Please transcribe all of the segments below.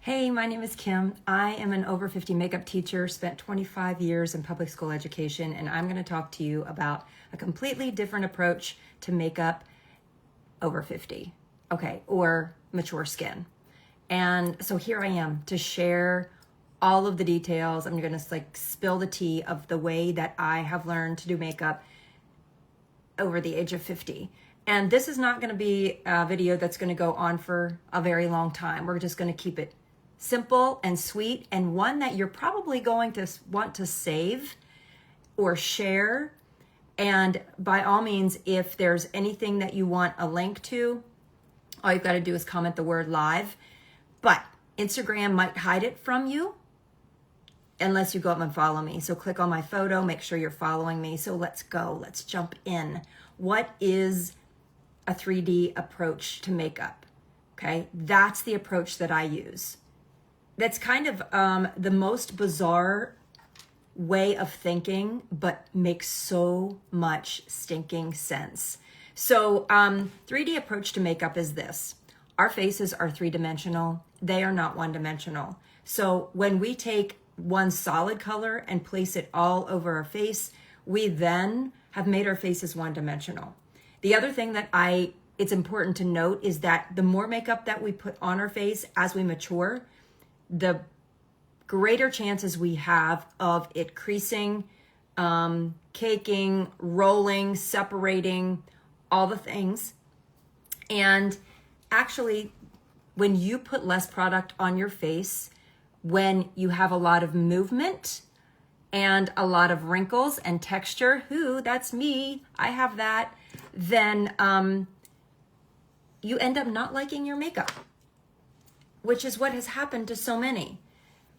Hey, my name is Kim. I am an over 50 makeup teacher, spent 25 years in public school education, and I'm going to talk to you about a completely different approach to makeup over 50, okay, or mature skin. And so here I am to share all of the details. I'm going to spill the tea of the way that I have learned to do makeup over the age of 50. And this is not going to be a video that's going to go on for a very long time. We're just going to keep it simple and sweet, and one that you're probably going to want to save or share. And by all means, if there's anything that you want a link to, all you've got to do is comment the word live. But Instagram might hide it from you unless you go up and follow me. So click on my photo, make sure you're following me. So let's go, let's jump in. What is a 3D approach to makeup? Okay, that's the approach that I use. That's kind of the most bizarre way of thinking, but makes so much stinking sense. So 3D approach to makeup is this. Our faces are three-dimensional. They are not one-dimensional. So when we take one solid color and place it all over our face, we then have made our faces one-dimensional. The other thing that it's important to note is that the more makeup that we put on our face as we mature, the greater chances we have of it creasing, caking, rolling, separating, all the things. And actually, when you put less product on your face, when you have a lot of movement and a lot of wrinkles and texture, that's me, I have that, then you end up not liking your makeup, which is what has happened to so many.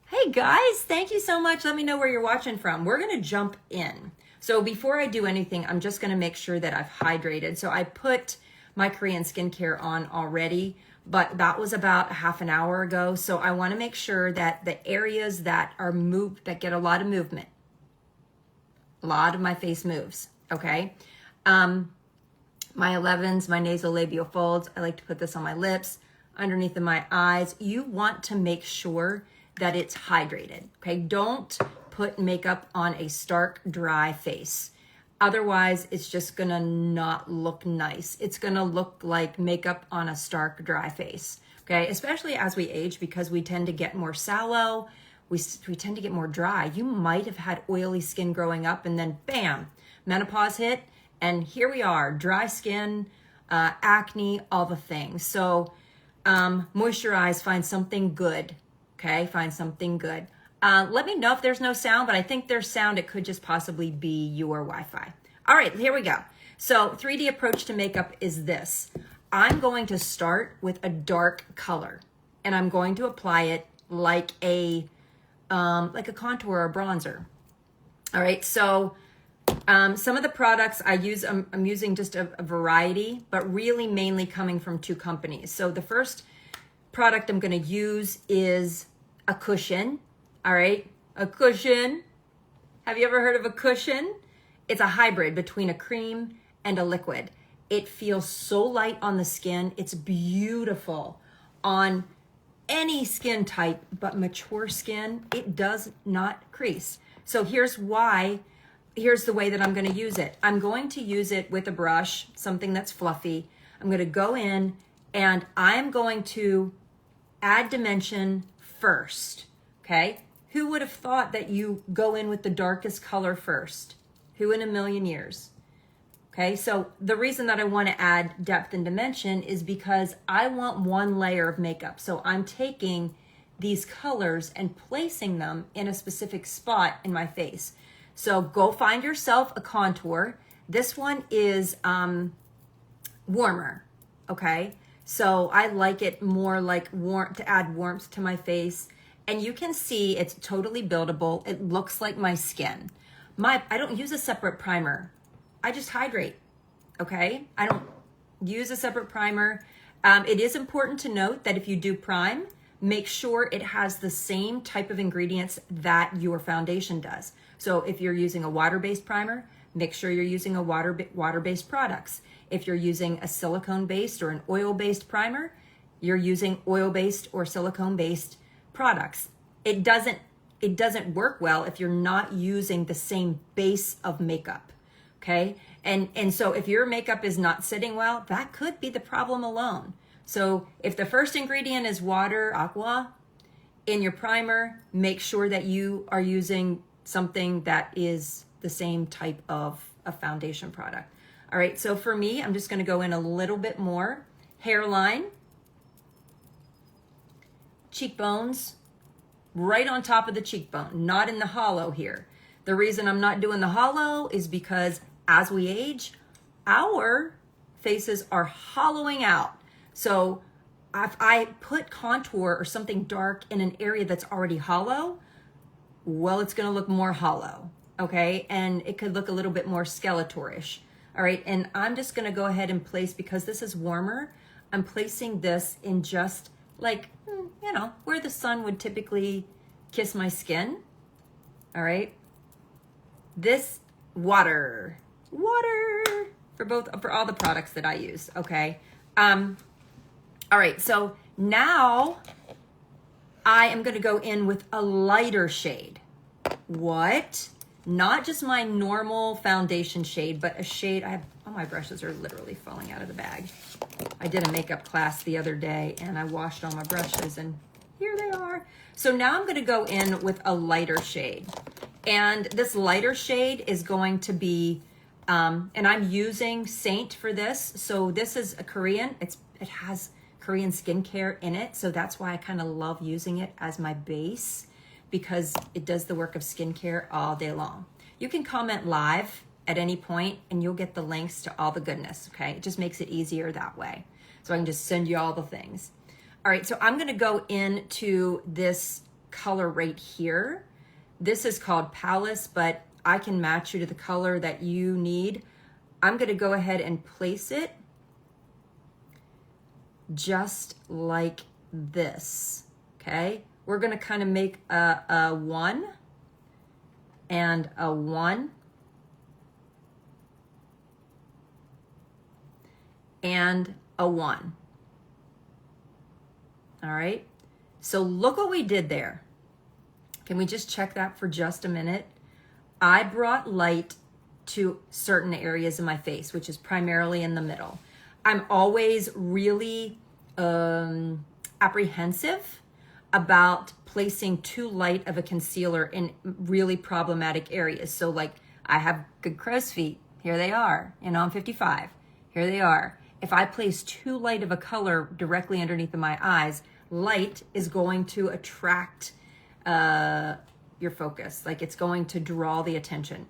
Hey guys, thank you so much. Let me know where you're watching from. We're gonna jump in. So before I do anything, I'm just gonna make sure that I've hydrated. So I put my Korean skincare on already, but that was about a half an hour ago. So I wanna make sure that the areas that are that get a lot of movement, a lot of my face moves, okay? My 11s, my nasolabial folds, I like to put this on my lips, underneath of my eyes. You want to make sure that it's hydrated, okay? Don't put makeup on a stark, dry face. Otherwise, it's just gonna not look nice. It's gonna look like makeup on a stark, dry face, okay? Especially as we age, because we tend to get more sallow, we tend to get more dry. You might have had oily skin growing up, and then bam, menopause hit, and here we are, dry skin, acne, all the things. So moisturize, find something good, okay? Find something good. Let me know if there's no sound, but I think there's sound. It could just possibly be your Wi-Fi. All right, here we go. So 3D approach to makeup is this. I'm going to start with a dark color, and I'm going to apply it like a contour or bronzer. All right, so some of the products I use, I'm using just a variety, but really mainly coming from two companies. So the first product I'm going to use is a cushion. All right, a cushion. Have you ever heard of a cushion? It's a hybrid between a cream and a liquid. It feels so light on the skin. It's beautiful on any skin type, but mature skin, it does not crease. So here's the way that I'm going to use it. I'm going to use it with a brush, something that's fluffy. I'm going to go in and I'm going to add dimension first, okay? Who would have thought that you go in with the darkest color first? Who in a million years? Okay, so the reason that I want to add depth and dimension is because I want one layer of makeup. So I'm taking these colors and placing them in a specific spot in my face. So go find yourself a contour. This one is warmer, okay? So I like it more like warm, to add warmth to my face. And you can see it's totally buildable. It looks like my skin. I don't use a separate primer. I just hydrate, okay? I don't use a separate primer. It is important to note that if you do prime, make sure it has the same type of ingredients that your foundation does. So if you're using a water-based primer, make sure you're using a water-based products. If you're using a silicone-based or an oil-based primer, you're using oil-based or silicone-based products. It doesn't work well if you're not using the same base of makeup, okay? And so if your makeup is not sitting well, that could be the problem alone. So if the first ingredient is water, aqua, in your primer, make sure that you are using something that is the same type of a foundation product. All right, so for me, I'm just gonna go in a little bit more. Hairline, cheekbones, right on top of the cheekbone, not in the hollow here. The reason I'm not doing the hollow is because as we age, our faces are hollowing out. So if I put contour or something dark in an area that's already hollow, well, it's gonna look more hollow, okay? And it could look a little bit more skeletorish. All right, and I'm just gonna go ahead and place, because this is warmer, I'm placing this in just like, you know, where the sun would typically kiss my skin. All right, this water for all the products that I use, okay? All right, so now I am gonna go in with a lighter shade. What? Not just my normal foundation shade, but a shade, all my brushes are literally falling out of the bag. I did a makeup class the other day and I washed all my brushes and here they are. So now I'm gonna go in with a lighter shade. And this lighter shade is going to be, and I'm using Saint for this. So this is a Korean, it has Korean skincare in it. So that's why I kind of love using it as my base, because it does the work of skincare all day long. You can comment live at any point and you'll get the links to all the goodness, okay? It just makes it easier that way. So I can just send you all the things. All right, so I'm gonna go into this color right here. This is called Palace, but I can match you to the color that you need. I'm gonna go ahead and place it just like this, okay? We're gonna kind of make a 1 and a 1 and a 1. All right, so look what we did there. Can we just check that for just a minute? I brought light to certain areas of my face, which is primarily in the middle. I'm always really apprehensive about placing too light of a concealer in really problematic areas. So like I have good crow's feet, here they are, you know, I'm 55, here they are. If I place too light of a color directly underneath of my eyes, light is going to attract your focus. Like it's going to draw the attention.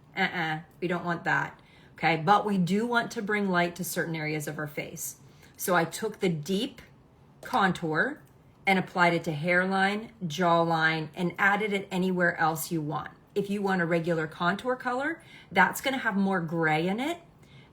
We don't want that, okay? But we do want to bring light to certain areas of our face. So I took the deep contour and applied it to hairline, jawline, and added it anywhere else you want. If you want a regular contour color, that's gonna have more gray in it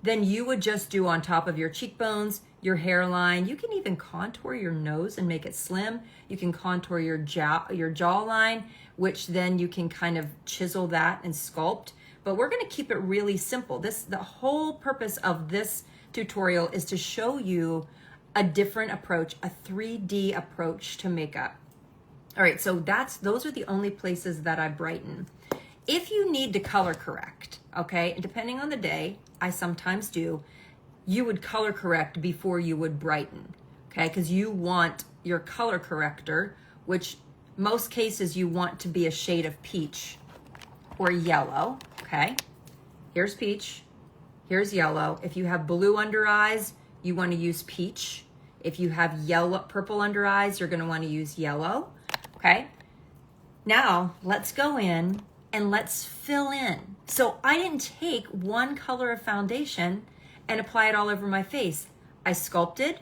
than you would just do on top of your cheekbones, your hairline. You can even contour your nose and make it slim. You can contour your jawline, which then you can kind of chisel that and sculpt. But we're gonna keep it really simple. The whole purpose of this tutorial is to show you a different approach, a 3D approach to makeup. All right, so those are the only places that I brighten. If you need to color correct, okay, depending on the day, I sometimes do, you would color correct before you would brighten, okay? Because you want your color corrector, which most cases you want to be a shade of peach or yellow, okay? Here's peach, here's yellow. If you have blue under eyes, you want to use peach. If you have purple under eyes, you're going to want to use yellow, okay? Now, let's go in and let's fill in. So I didn't take one color of foundation and apply it all over my face. I sculpted,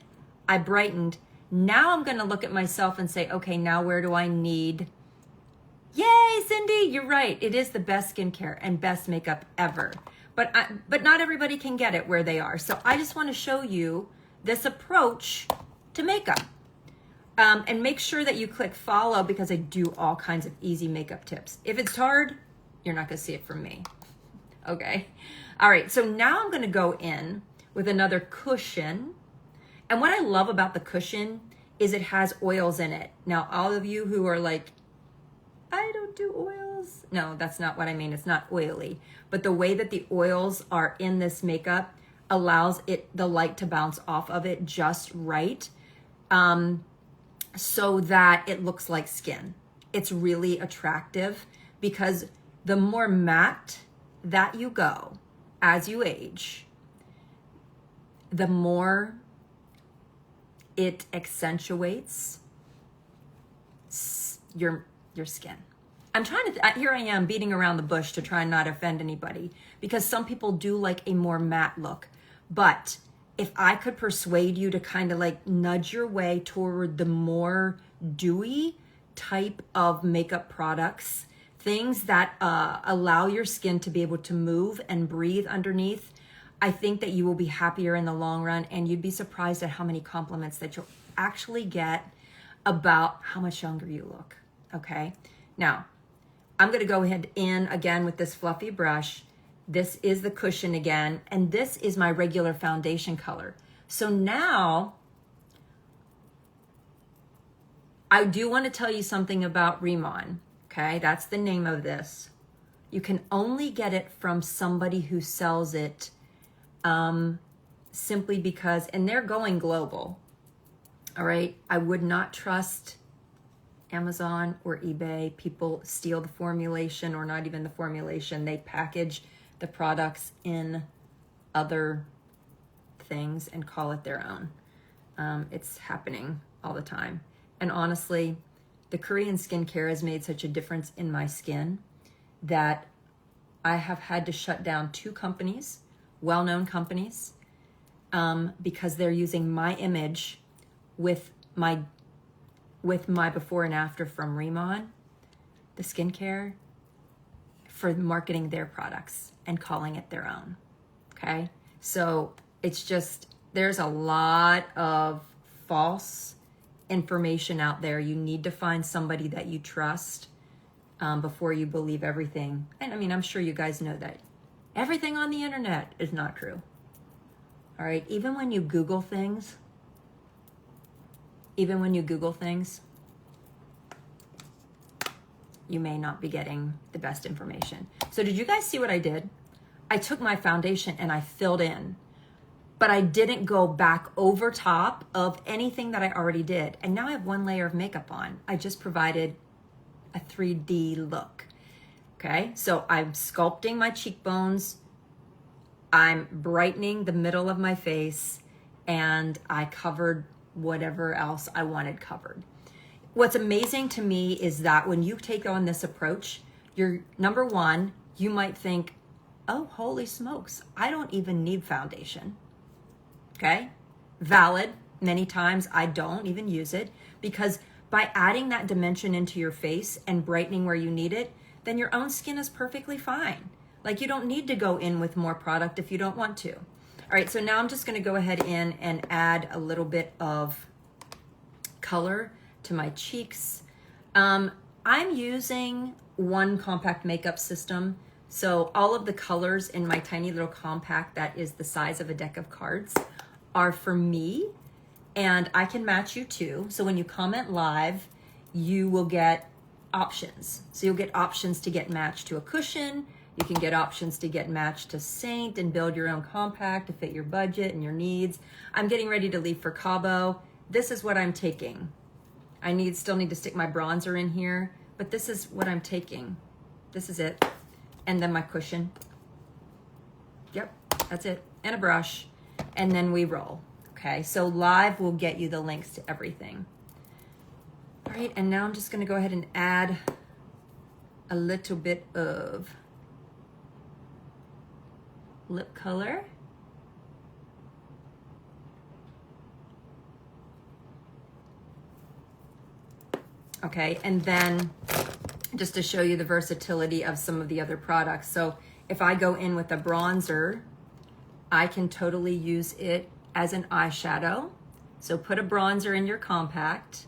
I brightened. Now I'm going to look at myself and say, okay, now where do I need? Yay, Cindy, you're right. It is the best skincare and best makeup ever. But not everybody can get it where they are. So I just want to show you this approach to makeup. And make sure that you click follow, because I do all kinds of easy makeup tips. If it's hard, you're not gonna see it from me, okay? All right, so now I'm gonna go in with another cushion. And what I love about the cushion is it has oils in it. Now, all of you who are like, I don't do oils. No, that's not what I mean. It's not oily. But the way that the oils are in this makeup allows the light to bounce off of it just right, so that it looks like skin. It's really attractive because the more matte that you go as you age, the more it accentuates your skin. I'm trying to, here I am beating around the bush to try and not offend anybody, because some people do like a more matte look. But if I could persuade you to kind of like nudge your way toward the more dewy type of makeup products, things that allow your skin to be able to move and breathe underneath, I think that you will be happier in the long run, and you'd be surprised at how many compliments that you'll actually get about how much younger you look, okay? Now, I'm gonna go ahead in again with this fluffy brush. This is the cushion again, and this is my regular foundation color. So now, I do wanna tell you something about Rimmon, okay? That's the name of this. You can only get it from somebody who sells it simply because, and they're going global, all right? I would not trust Amazon or eBay. People steal the formulation, or not even the formulation. They package the products in other things and call it their own. It's happening all the time. And honestly, the Korean skincare has made such a difference in my skin that I have had to shut down 2 companies, well-known companies, because they're using my image with my before and after from Rimmon, the skincare, for marketing their products and calling it their own, okay? So it's just, there's a lot of false information out there. You need to find somebody that you trust before you believe everything. And I mean, I'm sure you guys know that everything on the internet is not true, all right? Even when you Google things, you may not be getting the best information. So did you guys see what I did? I took my foundation and I filled in, but I didn't go back over top of anything that I already did. And now I have 1 layer of makeup on. I just provided a 3D look, okay? So I'm sculpting my cheekbones, I'm brightening the middle of my face, and I covered whatever else I wanted covered. What's amazing to me is that when you take on this approach, you're, number one, you might think, oh, holy smokes, I don't even need foundation, okay? Valid. Many times I don't even use it, because by adding that dimension into your face and brightening where you need it, then your own skin is perfectly fine. Like, you don't need to go in with more product if you don't want to. All right, so now I'm just gonna go ahead in and add a little bit of color to my cheeks. I'm using one compact makeup system, so all of the colors in my tiny little compact that is the size of a deck of cards are for me, and I can match you too. So when you comment live, you will get options. So you'll get options to get matched to a cushion. You can get options to get matched to Saint and build your own compact to fit your budget and your needs. I'm getting ready to leave for Cabo. This is what I'm taking. I still need to stick my bronzer in here, but this is what I'm taking. This is it. And then my cushion. Yep, that's it. And a brush. And then we roll. Okay, so live will get you the links to everything. All right, and now I'm just gonna go ahead and add a little bit of lip color. Okay, and then just to show you the versatility of some of the other products. So if I go in with a bronzer, I can totally use it as an eyeshadow. So put a bronzer in your compact.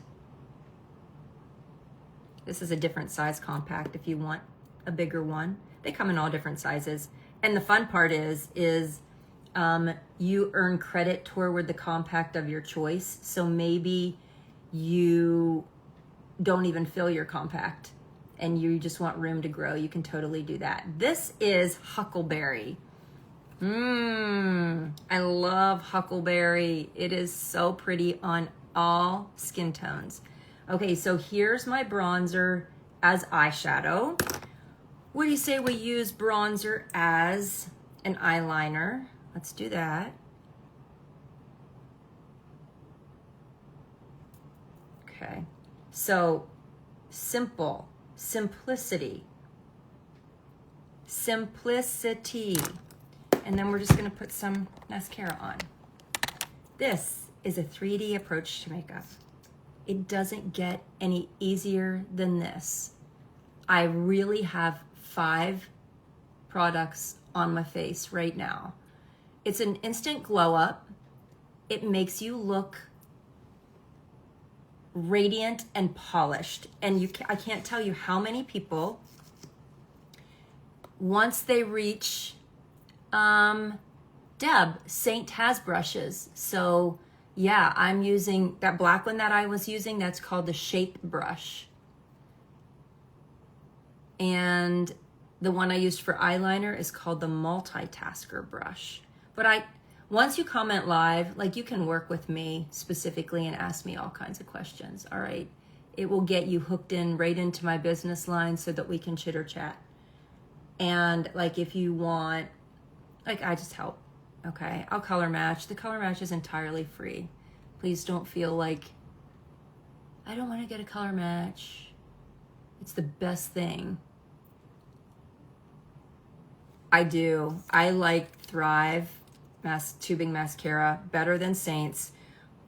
This is a different size compact if you want a bigger one. They come in all different sizes. And the fun part is you earn credit toward the compact of your choice. So maybe you don't even fill your compact and you just want room to grow, you can totally do that. This is Huckleberry. I love Huckleberry. It is so pretty on all skin tones. Okay, so here's my bronzer as eyeshadow. What do you say we use bronzer as an eyeliner? Let's do that. Okay, so simple, simplicity, simplicity. And then we're just gonna put some mascara on. This is a 3D approach to makeup. It doesn't get any easier than this. I really have 5 products on my face right now. It's an instant glow up. It makes you look radiant and polished. And I can't tell you how many people, once they reach, Deb, Saint has brushes. So yeah, I'm using that black one that I was using. That's called the Shape brush. And the one I used for eyeliner is called the Multitasker brush. But once you comment live, like, you can work with me specifically and ask me all kinds of questions, all right? It will get you hooked in right into my business line so that we can chitter chat. And like, if you want, like, I just help, okay? I'll color match. The color match is entirely free. Please don't feel like, I don't want to get a color match. It's the best thing. I do. I like Thrive tubing mascara better than Saint's,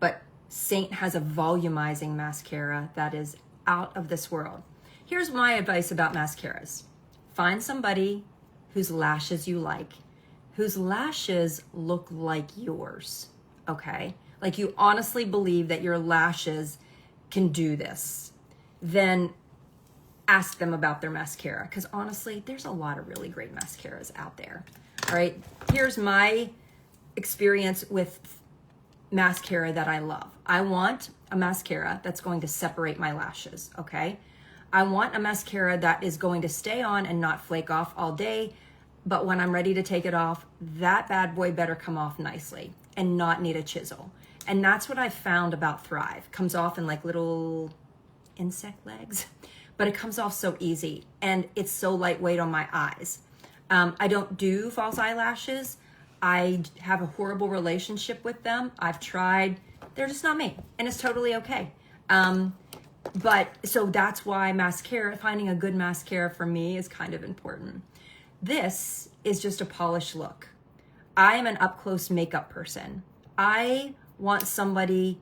but Saint has a volumizing mascara that is out of this world. Here's my advice about mascaras. Find somebody whose lashes you like, whose lashes look like yours, okay? Like, you honestly believe that your lashes can do this. Then ask them about their mascara, because honestly, there's a lot of really great mascaras out there. All right, here's my experience with mascara that I love. I want a mascara that's going to separate my lashes, okay? I want a mascara that is going to stay on and not flake off all day, but when I'm ready to take it off, that bad boy better come off nicely and not need a chisel. And that's what I found about Thrive. Comes off in like little insect legs, but it comes off so easy and it's so lightweight on my eyes. I don't do false eyelashes. I have a horrible relationship with them. I've tried, they're just not me, and it's totally okay. But so that's why mascara, finding a good mascara for me is kind of important. This is just a polished look. I am an up close makeup person. I want somebody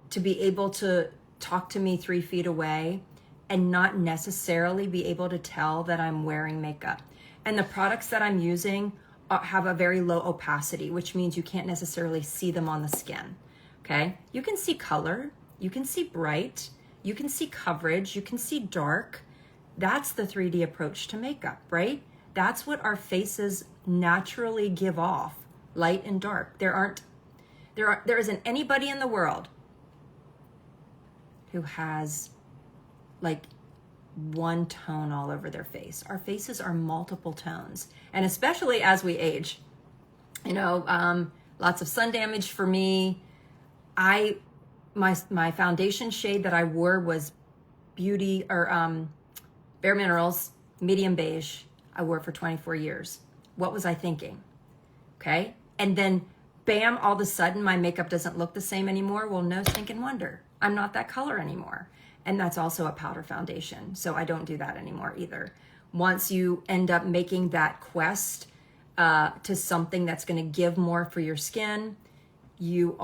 to be able to talk to me 3 feet away and not necessarily be able to tell that I'm wearing makeup. And the products that I'm using have a very low opacity, which means you can't necessarily see them on the skin, okay? You can see color, you can see bright, you can see coverage, you can see dark. That's the 3D approach to makeup, right? That's what our faces naturally give off, light and dark. There isn't anybody in the world who has like one tone all over their face. Our faces are multiple tones, and especially as we age, you know, lots of sun damage for me. My foundation shade that I wore was Bare Minerals medium beige. I wore it for 24 years. What was I thinking? Okay, and then bam, all of a sudden my makeup doesn't look the same anymore. Well, no stinking wonder. I'm not that color anymore. And that's also a powder foundation. So I don't do that anymore either. Once you end up making that quest to something that's going to give more for your skin, give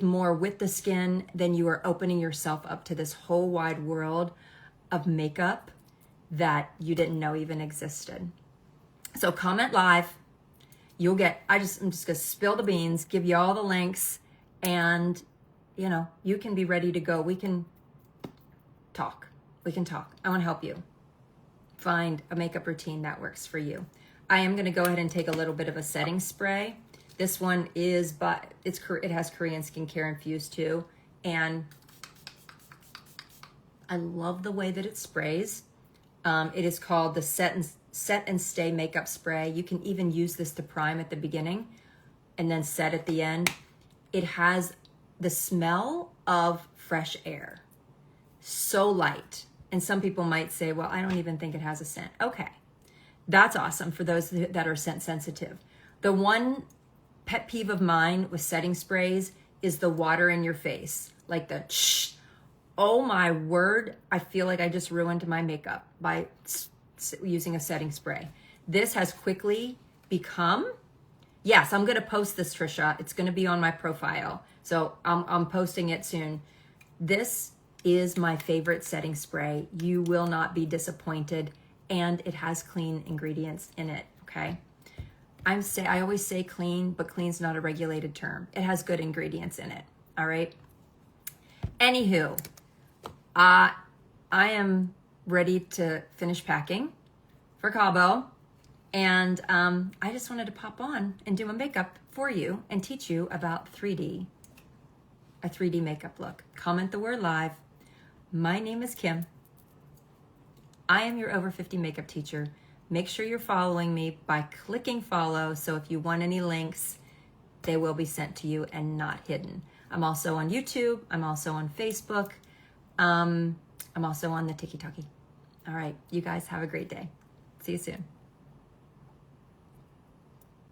more with the skin, then you are opening yourself up to this whole wide world of makeup that you didn't know even existed. So comment live. I'm just going to spill the beans, give you all the links, and you know, you can be ready to go. We can talk. I want to help you find a makeup routine that works for you. I am going to go ahead and take a little bit of a setting spray This one is, but it has Korean skincare infused too. And I love the way that it sprays. It is called the Set and Stay Makeup Spray. You can even use this to prime at the beginning and then set at the end. It has the smell of fresh air. So light. And some people might say, well, I don't even think it has a scent. Okay, that's awesome for those that are scent sensitive. The one pet peeve of mine with setting sprays is the water in your face. Like the shh. Oh my word, I feel like I just ruined my makeup by using a setting spray. This has quickly become, yes, I'm gonna post this, Trisha. It's gonna be on my profile. So I'm posting it soon. This is my favorite setting spray. You will not be disappointed, and it has clean ingredients in it, okay? I always say clean, but clean's not a regulated term. It has good ingredients in it, all right? Anywho, I am ready to finish packing for Cabo, and I just wanted to pop on and do my makeup for you and teach you about a 3D makeup look. Comment the word live. My name is Kim. I am your over 50 makeup teacher. Make sure you're following me by clicking follow, so if you want any links, they will be sent to you and not hidden. I'm also on YouTube. I'm also on Facebook. I'm also on the TikTok. All right, you guys have a great day. See you soon.